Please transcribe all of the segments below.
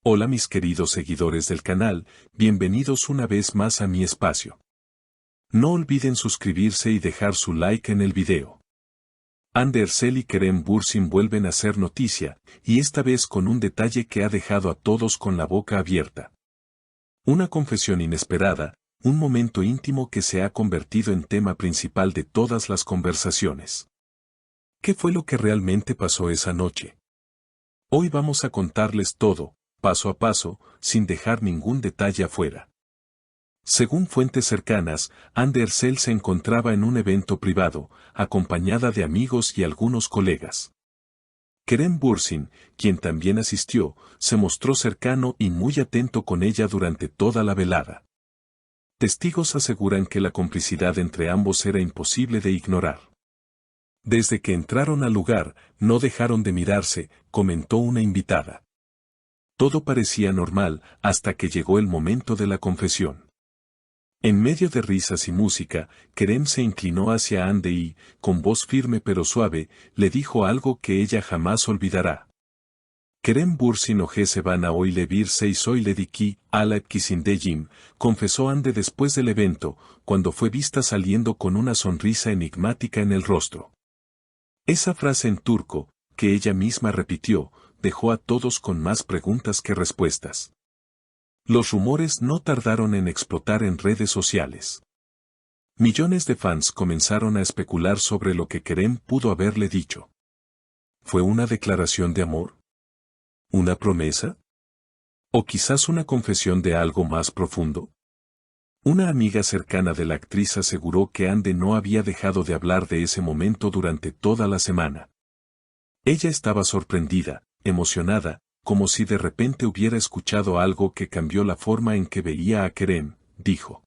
Hola mis queridos seguidores del canal, bienvenidos una vez más a mi espacio. No olviden suscribirse y dejar su like en el video. Hande Erçel y Kerem Bürsin vuelven a hacer noticia, y esta vez con un detalle que ha dejado a todos con la boca abierta. Una confesión inesperada, un momento íntimo que se ha convertido en tema principal de todas las conversaciones. ¿Qué fue lo que realmente pasó esa noche? Hoy vamos a contarles todo, paso a paso, sin dejar ningún detalle afuera. Según fuentes cercanas, Hande Erçel se encontraba en un evento privado, acompañada de amigos y algunos colegas. Kerem Bürsin, quien también asistió, se mostró cercano y muy atento con ella durante toda la velada. Testigos aseguran que la complicidad entre ambos era imposible de ignorar. Desde que entraron al lugar, no dejaron de mirarse, comentó una invitada. Todo parecía normal hasta que llegó el momento de la confesión. En medio de risas y música, Kerem se inclinó hacia Hande y, con voz firme pero suave, le dijo algo que ella jamás olvidará. Kerem Bürsin ojese bana öyle bir şey söyledi ki, ala etkisindeyim, confesó Hande después del evento, cuando fue vista saliendo con una sonrisa enigmática en el rostro. Esa frase en turco, que ella misma repitió, dejó a todos con más preguntas que respuestas. Los rumores no tardaron en explotar en redes sociales. Millones de fans comenzaron a especular sobre lo que Kerem pudo haberle dicho. ¿Fue una declaración de amor? ¿Una promesa? ¿O quizás una confesión de algo más profundo? Una amiga cercana de la actriz aseguró que Hande no había dejado de hablar de ese momento durante toda la semana. Ella estaba sorprendida, emocionada, como si de repente hubiera escuchado algo que cambió la forma en que veía a Kerem, dijo.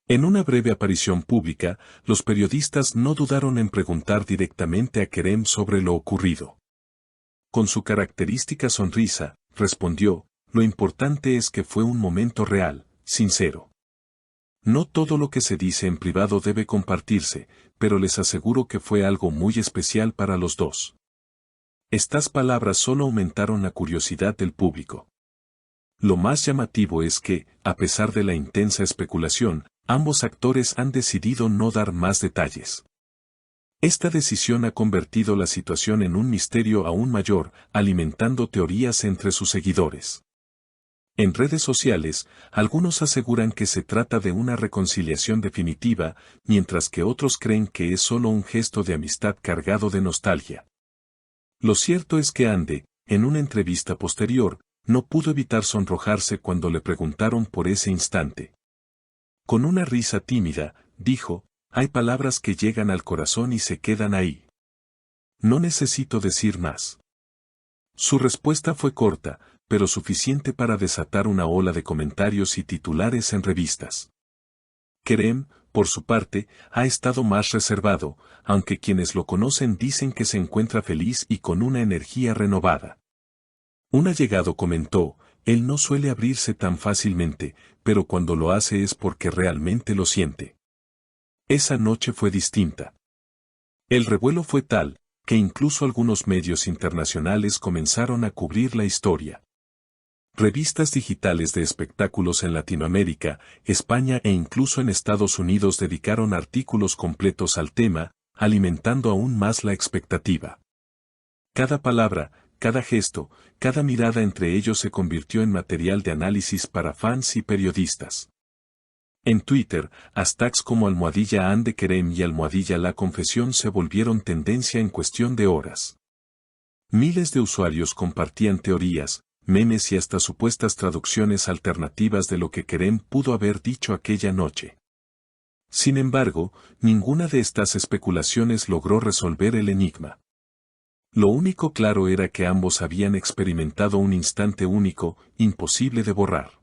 En una breve aparición pública, los periodistas no dudaron en preguntar directamente a Kerem sobre lo ocurrido. Con su característica sonrisa, respondió, lo importante es que fue un momento real, sincero. No todo lo que se dice en privado debe compartirse, pero les aseguro que fue algo muy especial para los dos. Estas palabras solo aumentaron la curiosidad del público. Lo más llamativo es que, a pesar de la intensa especulación, ambos actores han decidido no dar más detalles. Esta decisión ha convertido la situación en un misterio aún mayor, alimentando teorías entre sus seguidores. En redes sociales, algunos aseguran que se trata de una reconciliación definitiva, mientras que otros creen que es solo un gesto de amistad cargado de nostalgia. Lo cierto es que Hande, en una entrevista posterior, no pudo evitar sonrojarse cuando le preguntaron por ese instante. Con una risa tímida, dijo, hay palabras que llegan al corazón y se quedan ahí. No necesito decir más. Su respuesta fue corta, pero suficiente para desatar una ola de comentarios y titulares en revistas. Kerem, por su parte, ha estado más reservado, aunque quienes lo conocen dicen que se encuentra feliz y con una energía renovada. Un allegado comentó, él no suele abrirse tan fácilmente, pero cuando lo hace es porque realmente lo siente. Esa noche fue distinta. El revuelo fue tal, que incluso algunos medios internacionales comenzaron a cubrir la historia. Revistas digitales de espectáculos en Latinoamérica, España e incluso en Estados Unidos dedicaron artículos completos al tema, alimentando aún más la expectativa. Cada palabra, cada gesto, cada mirada entre ellos se convirtió en material de análisis para fans y periodistas. En Twitter, hashtags como #Hande Kerem y #La Confesión se volvieron tendencia en cuestión de horas. Miles de usuarios compartían teorías, memes y hasta supuestas traducciones alternativas de lo que Kerem pudo haber dicho aquella noche. Sin embargo, ninguna de estas especulaciones logró resolver el enigma. Lo único claro era que ambos habían experimentado un instante único, imposible de borrar.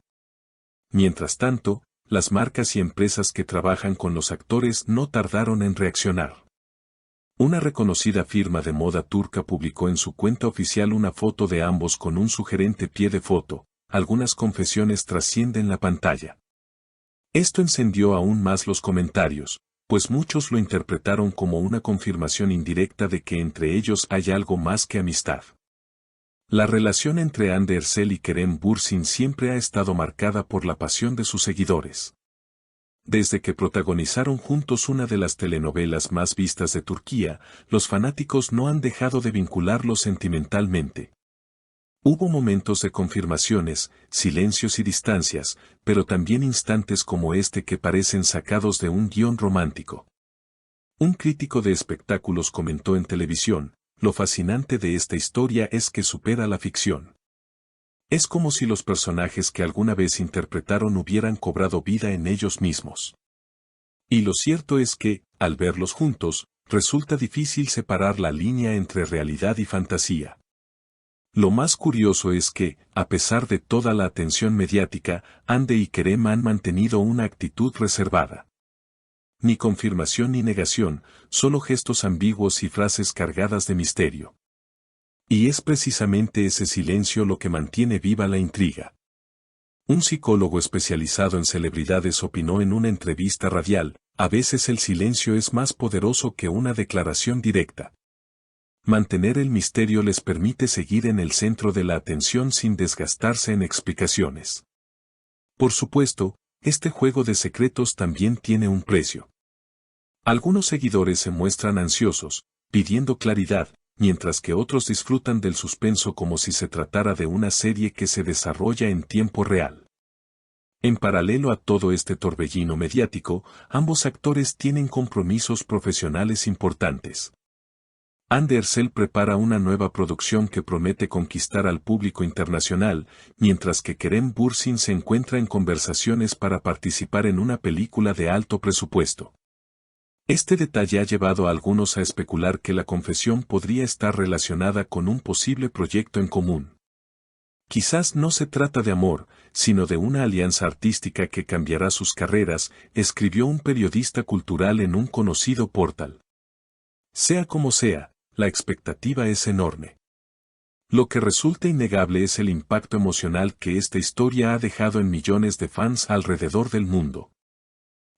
Mientras tanto, las marcas y empresas que trabajan con los actores no tardaron en reaccionar. Una reconocida firma de moda turca publicó en su cuenta oficial una foto de ambos con un sugerente pie de foto, algunas confesiones trascienden la pantalla. Esto encendió aún más los comentarios, pues muchos lo interpretaron como una confirmación indirecta de que entre ellos hay algo más que amistad. La relación entre Andersel y Kerem Bürsin siempre ha estado marcada por la pasión de sus seguidores. Desde que protagonizaron juntos una de las telenovelas más vistas de Turquía, los fanáticos no han dejado de vincularlos sentimentalmente. Hubo momentos de confirmaciones, silencios y distancias, pero también instantes como este que parecen sacados de un guión romántico. Un crítico de espectáculos comentó en televisión: lo fascinante de esta historia es que supera la ficción. Es como si los personajes que alguna vez interpretaron hubieran cobrado vida en ellos mismos. Y lo cierto es que, al verlos juntos, resulta difícil separar la línea entre realidad y fantasía. Lo más curioso es que, a pesar de toda la atención mediática, Hande y Kerem han mantenido una actitud reservada. Ni confirmación ni negación, solo gestos ambiguos y frases cargadas de misterio. Y es precisamente ese silencio lo que mantiene viva la intriga. Un psicólogo especializado en celebridades opinó en una entrevista radial: a veces el silencio es más poderoso que una declaración directa. Mantener el misterio les permite seguir en el centro de la atención sin desgastarse en explicaciones. Por supuesto, este juego de secretos también tiene un precio. Algunos seguidores se muestran ansiosos, pidiendo claridad, mientras que otros disfrutan del suspenso como si se tratara de una serie que se desarrolla en tiempo real. En paralelo a todo este torbellino mediático, ambos actores tienen compromisos profesionales importantes. Andersel prepara una nueva producción que promete conquistar al público internacional, mientras que Kerem Bürsin se encuentra en conversaciones para participar en una película de alto presupuesto. Este detalle ha llevado a algunos a especular que la confesión podría estar relacionada con un posible proyecto en común. Quizás no se trata de amor, sino de una alianza artística que cambiará sus carreras, escribió un periodista cultural en un conocido portal. Sea como sea, la expectativa es enorme. Lo que resulta innegable es el impacto emocional que esta historia ha dejado en millones de fans alrededor del mundo.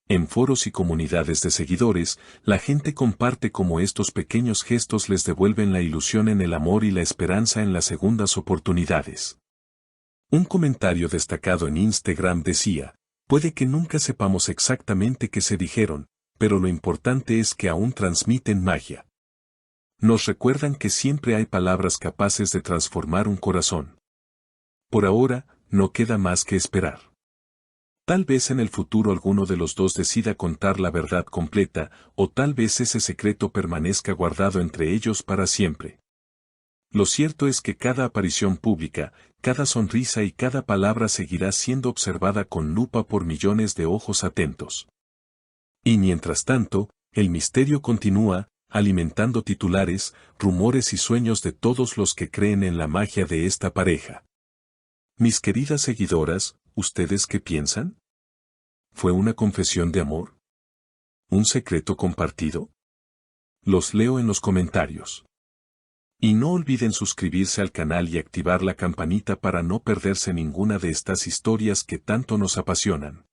En foros y comunidades de seguidores, la gente comparte cómo estos pequeños gestos les devuelven la ilusión en el amor y la esperanza en las segundas oportunidades. Un comentario destacado en Instagram decía: puede que nunca sepamos exactamente qué se dijeron, pero lo importante es que aún transmiten magia. Nos recuerdan que siempre hay palabras capaces de transformar un corazón. Por ahora, no queda más que esperar. Tal vez en el futuro alguno de los dos decida contar la verdad completa, o tal vez ese secreto permanezca guardado entre ellos para siempre. Lo cierto es que cada aparición pública, cada sonrisa y cada palabra seguirá siendo observada con lupa por millones de ojos atentos. Y mientras tanto, el misterio continúa, alimentando titulares, rumores y sueños de todos los que creen en la magia de esta pareja. Mis queridas seguidoras, ¿ustedes qué piensan? ¿Fue una confesión de amor? ¿Un secreto compartido? Los leo en los comentarios. Y no olviden suscribirse al canal y activar la campanita para no perderse ninguna de estas historias que tanto nos apasionan.